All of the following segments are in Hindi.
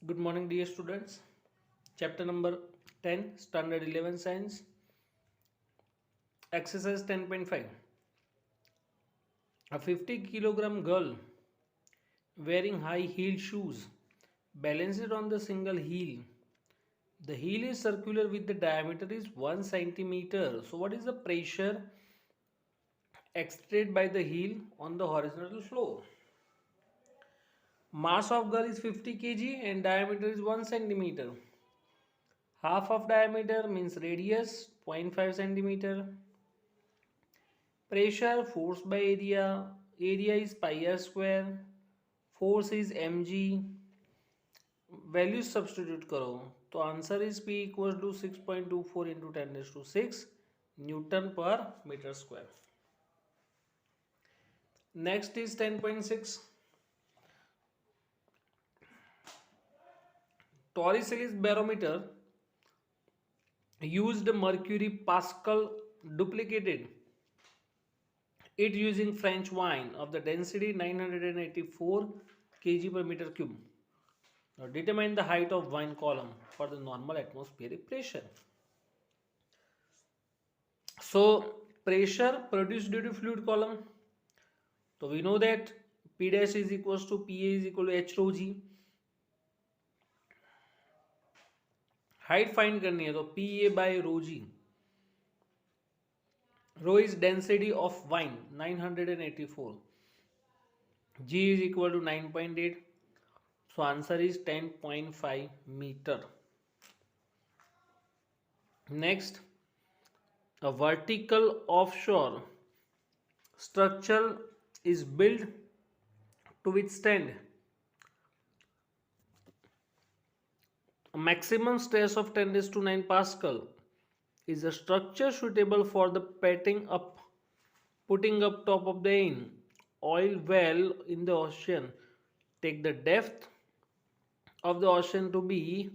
Good morning, dear students. Chapter number 10, Standard 11 Science, Exercise 10.5. A 50-kilogram girl wearing high heel shoes balanced on the single heel. The heel is circular with the diameter is 1 centimeter. So, what is the pressure exerted by the heel on the horizontal floor? Mass of girl is 50 kg and diameter is 1 centimeter. Half of diameter means radius 0.5 centimeter. Pressure, force by area is pi r square, force is mg. Value substitute करो तो answer is P equal to 6.24 into 10⁶ newton per metre square. Next is 10.6. Torricelli's barometer used mercury Pascal duplicated it using French wine of the density 984 kg per meter cube. Now determine the height of wine column for the normal atmospheric pressure. So pressure produced due to fluid column. So we know that P dash is equals to PA is equal to H rho G. Height find करनी है तो PA by rho G. Rho is density of wine 984. G is equal to 9.8. So answer is 10.5 meter. Next, a vertical offshore structure is built to withstand a maximum stress of 10 raised to 9 Pascal. Is a structure suitable for the putting up top of the oil well in the ocean. Take the depth of the ocean to be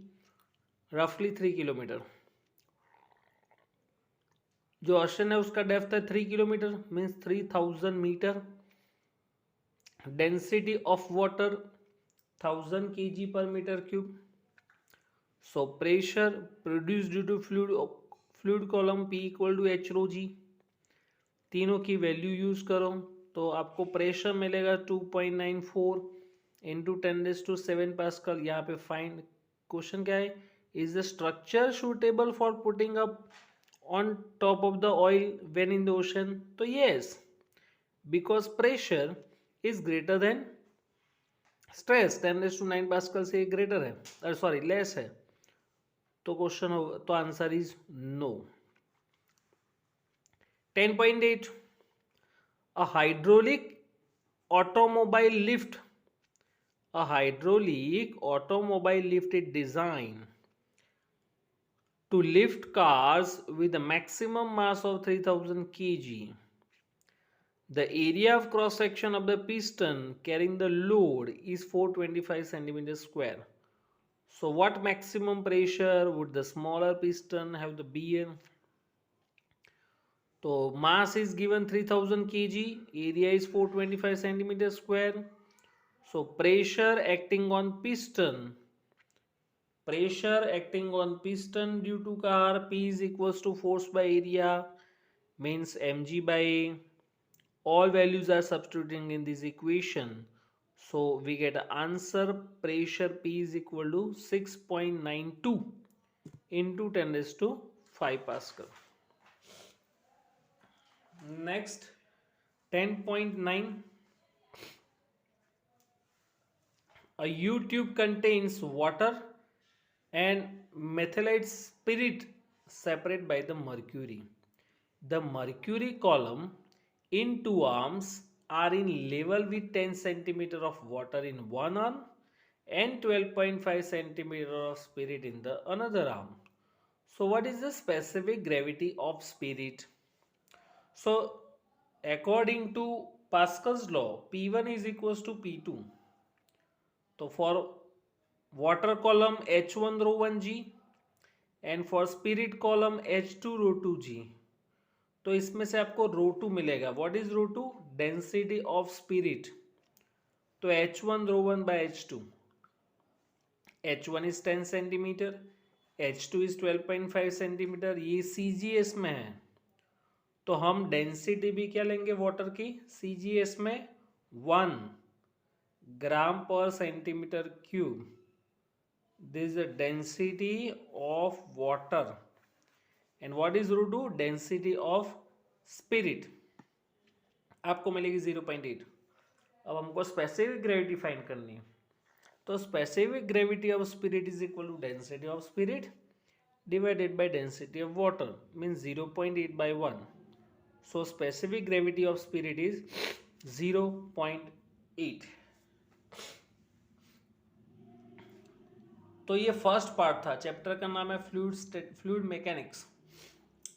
roughly 3 kilometre. जो ओशन है उसका डेप्थ है 3 kilometre means 3000 metre. Density of water 1000 kg per meter cube. So pressure produced due to fluid column P equal to H rho G. तीनों की वैल्यू यूज करो तो आपको प्रेशर मिलेगा 2.94 इंटू 10⁷ पास्कल. यहाँ पे फाइंड क्वेश्चन क्या है, is the structure suitable for putting up on top of the oil when in the ocean. तो yes, because pressure is greater than stress. 10⁹ pascal से ग्रेटर है, सॉरी लेस है. तो क्वेश्चन होगा, तो answer is no. 10.8. A hydraulic automobile lift. A hydraulic automobile lift is designed to lift cars with a maximum mass of 3000 kg. The area of cross section of the piston carrying the load is 425 centimeters square. So what maximum pressure would the smaller piston have the beer? So mass is given 3000 kg, area is 425 centimeters square. So pressure acting on piston due to car P is equals to force by area means mg by A. All values are substituting in this equation. So we get answer pressure P is equal to 6.92 into 10⁵ Pascal. Next, 10.9. A U-tube contains water and methylate spirit separated by the mercury. The mercury column in two arms are in level with 10 centimeter of water in one arm and 12.5 centimeter of spirit in the another arm. So what is the specific gravity of spirit? So according to Pascal's law, P1 is equals to P2. So for water column H1 rho 1 G and for spirit column H2 rho 2 G. तो इसमें से आपको रो 2 मिलेगा. What is rho 2? Density of spirit. तो H1 rho 1 by H2. H1 is 10 centimetre, H2 is 12.5 centimetre, ये CGS में है। तो हम डेंसिटी भी क्या लेंगे वाटर की CGS में 1 ग्राम पर centimetre cube. This is the density of water. And what is root two density of spirit, आपको मिलेगी 0.8। अब हमको स्पेसिफिक ग्रेविटी फाइंड करनी है, तो specific gravity of spirit is equal to density of spirit divided by density of water, means 0.8 by 1। So specific gravity of spirit is 0.8। तो ये फर्स्ट पार्ट था। चैप्टर का नाम है fluid mechanics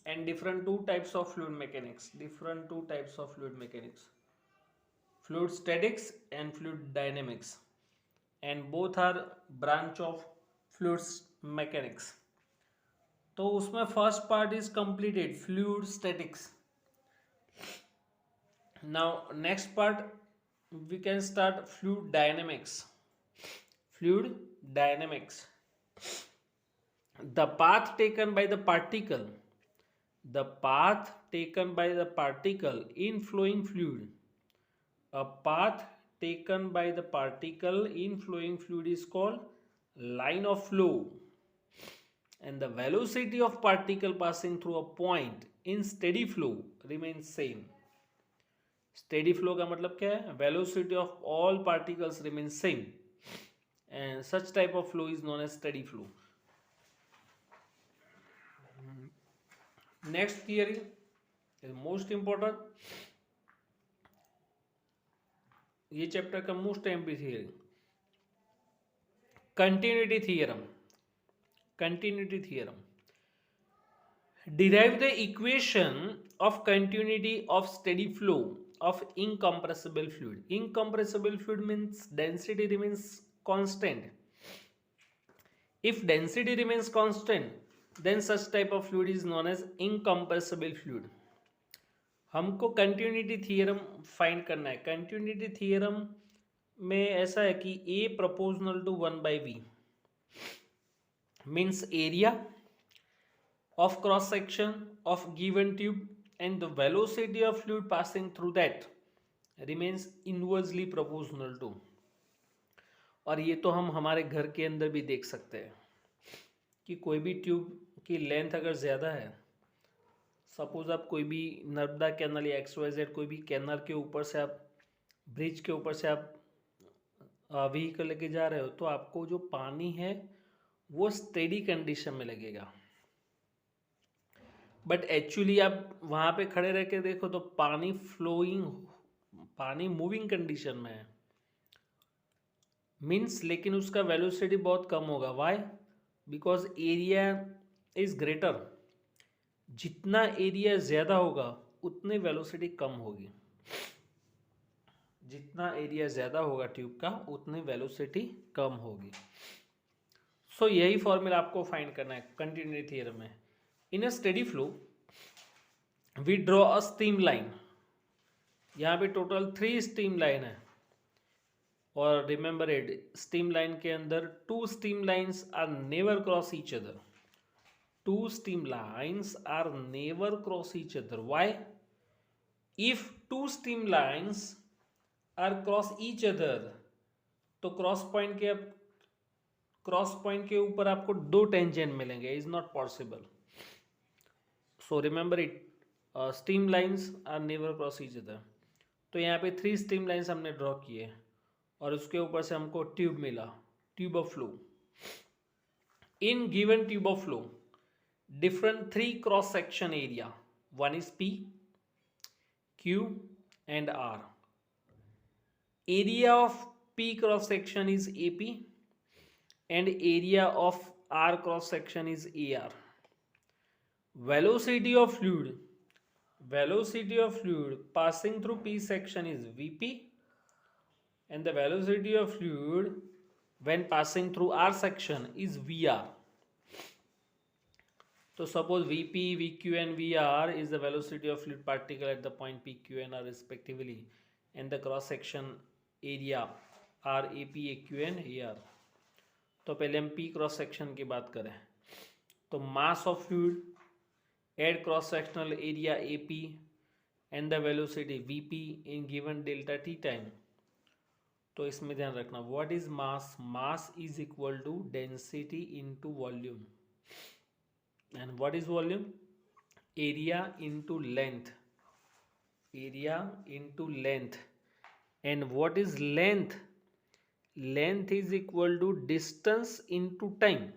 and different two types of fluid mechanics, fluid statics and fluid dynamics, and both are branch of fluid mechanics। तो उसमें first part is completed, fluid statics। now next part we can start fluid dynamics। the path taken by the particle in flowing fluid, a path taken by the particle in flowing fluid is called line of flow, and the velocity of particle passing through a point in steady flow remains same। steady flow का मतलब क्या है, velocity of all particles remains same, and such type of flow is known as steady flow। next theory is most important, ये चैप्टर का most amphi theory, continuity theorem. derive the equation of continuity of steady flow of incompressible fluid। incompressible fluid means density remains constant। if density remains constant then such type of fluid is known as incompressible fluid। हमको कंटिन्यूटी थियरम फाइंड करना है। कंटिन्यूटी थियरम में ऐसा है कि A proportional to 1/V means area of cross section of given tube and the velocity of fluid passing through that remains inversely proportional to। और ये तो हम हमारे घर के अंदर भी देख सकते हैं कि कोई भी ट्यूब की लेंथ अगर ज़्यादा है, सपोज आप कोई भी नर्मदा कैनल या XYZ कोई भी कैनल के ऊपर से आप ब्रिज के ऊपर से आप व्हीकल लेके जा रहे हो, तो आपको जो पानी है वो स्टेडी कंडीशन में लगेगा। बट एक्चुअली आप वहाँ पे खड़े रह के देखो तो पानी मूविंग कंडीशन में है मीन्स, लेकिन उसका वेलोसिटी बहुत कम होगा। Why? Because area is greater. जितना एरिया ज़्यादा होगा उतनी वेलोसिटी कम होगी। जितना एरिया ज़्यादा होगा ट्यूब का उतनी वेलोसिटी कम होगी। सो यही फॉर्मूला आपको फाइंड करना है कंटिन्यूटी थ्योरम में। In a steady flow we draw a steam line. यहाँ पे टोटल 3 स्टीम लाइन है और रिमेंबर इट, स्टीम लाइन के अंदर 2 steam lines are never cross each other. 2 steam lines are never cross each other। Why? If 2 steam lines are cross each other तो क्रॉस पॉइंट के ऊपर आपको 2 टेंजेंट मिलेंगे। Is not possible. So remember it, steam lines are never cross each other. तो यहाँ पे 3 स्टीम लाइन्स हमने ड्रॉ किए और उसके ऊपर से हमको ट्यूब मिला, tube of flow. In given tube of flow different 3 cross section area, one is P, Q and R। area of P cross section is AP and area of R cross section is AR। velocity of fluid passing through P section is VP and the velocity of fluid when passing through R section is VR। So suppose VP, VQ and VR is the velocity of fluid particle at the point P, Q and R respectively, and the cross section area are AP, AQ and AR। तो पहले हम पी क्रॉस सेक्शन की बात करें तो mass of fluid at cross sectional area A P and the velocity V P in given delta T time. तो इसमें ध्यान रखना what is mass, mass is equal to density into volume and what is volume, area into length, area into length and what is length, length is equal to distance into time,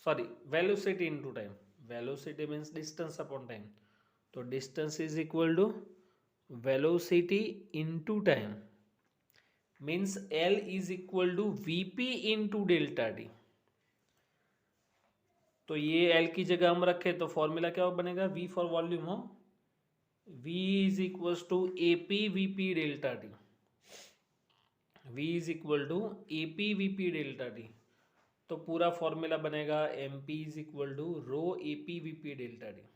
sorry velocity into time, velocity means distance upon time, तो distance is equal to velocity into time means L is equal to Vp into delta T. तो ये L की जगह हम रखें तो फॉर्मूला क्या बनेगा, V फॉर वॉल्यूम हो, V is equal to AP Vp delta T, V is equal to AP Vp delta T. तो पूरा फॉर्मूला बनेगा MP is equal to rho AP Vp delta T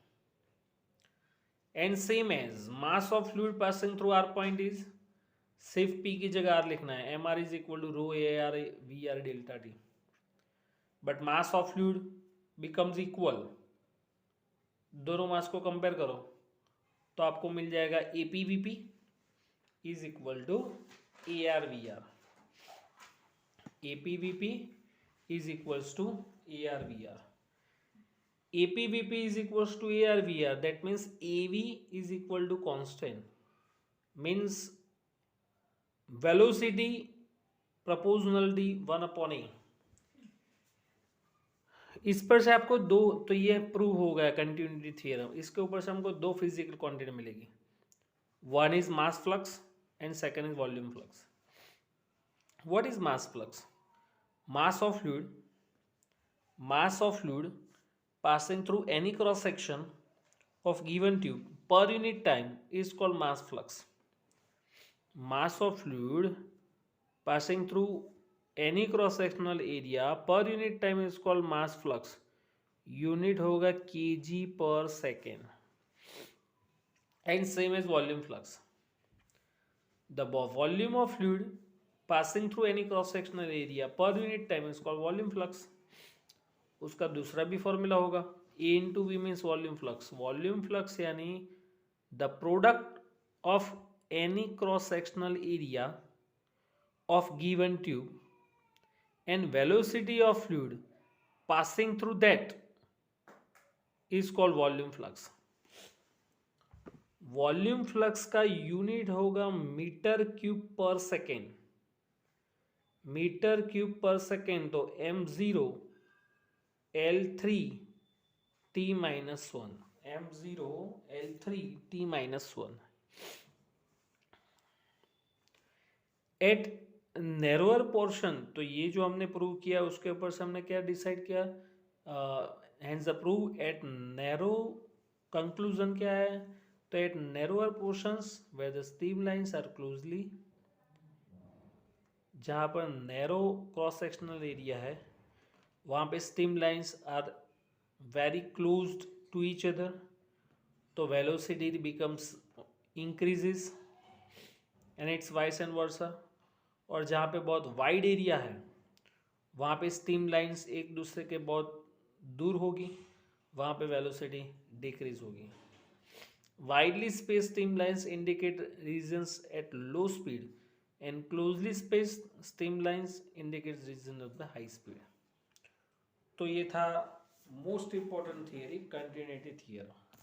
and same as mass of fluid passing through R point is, सिर्फ P की जगह R लिखना है, M R is equal to rho A R V R delta T, but mass of fluid becomes equal, दोनों मास को कंपेयर करो तो आपको मिल जाएगा A P V P is equal to A R V R, A P V P is equals to A R V R, A P V P is equals to A R V R, that means A V is equal to constant means velocity proportionality 1/a। इस पर से आपको दो, तो ये प्रूव हो गया कंटिन्यूटी थ्योरम, इसके ऊपर से हमको दो फिजिकल क्वांटिटी मिलेगी, one is mass flux and second is volume flux. What is mass flux, mass of fluid, mass of fluid passing through any cross section of given tube per unit time is called mass flux. Mass of fluid passing through any cross sectional area per unit time is called mass flux. Unit होगा kg per second and same as volume flux. The volume of fluid passing through any cross sectional area per unit time is called volume flux. उसका दूसरा भी फॉर्मूला होगा, A into V means volume flux, volume flux यानी the product of any cross sectional area of given tube and velocity of fluid passing through that is called volume flux. Volume flux का यूनिट होगा metre cube per second, metre cube per second, तो m0 L3 T minus 1, m0 L3 T minus 1 at narrower portion. तो ये जो हमने प्रूव किया उसके ऊपर से हमने क्या डिसाइड किया, hence the prove at narrow, conclusion क्या है, तो at narrower portions where the stream lines are closely, जहाँ पर नैरो क्रॉस सेक्शनल एरिया है वहाँ पे stream lines are very closed to each other, तो velocity becomes increases and it's vice and versa. और जहाँ पे बहुत वाइड एरिया है वहाँ पे स्ट्रीम लाइंस एक दूसरे के बहुत दूर होगी, वहाँ पे वेलोसिटी डिक्रीज होगी। Widely space stream lines indicate regions at low speed and closely space stream lines indicate region of the high speed. तो ये था most important theory, continuity theorem.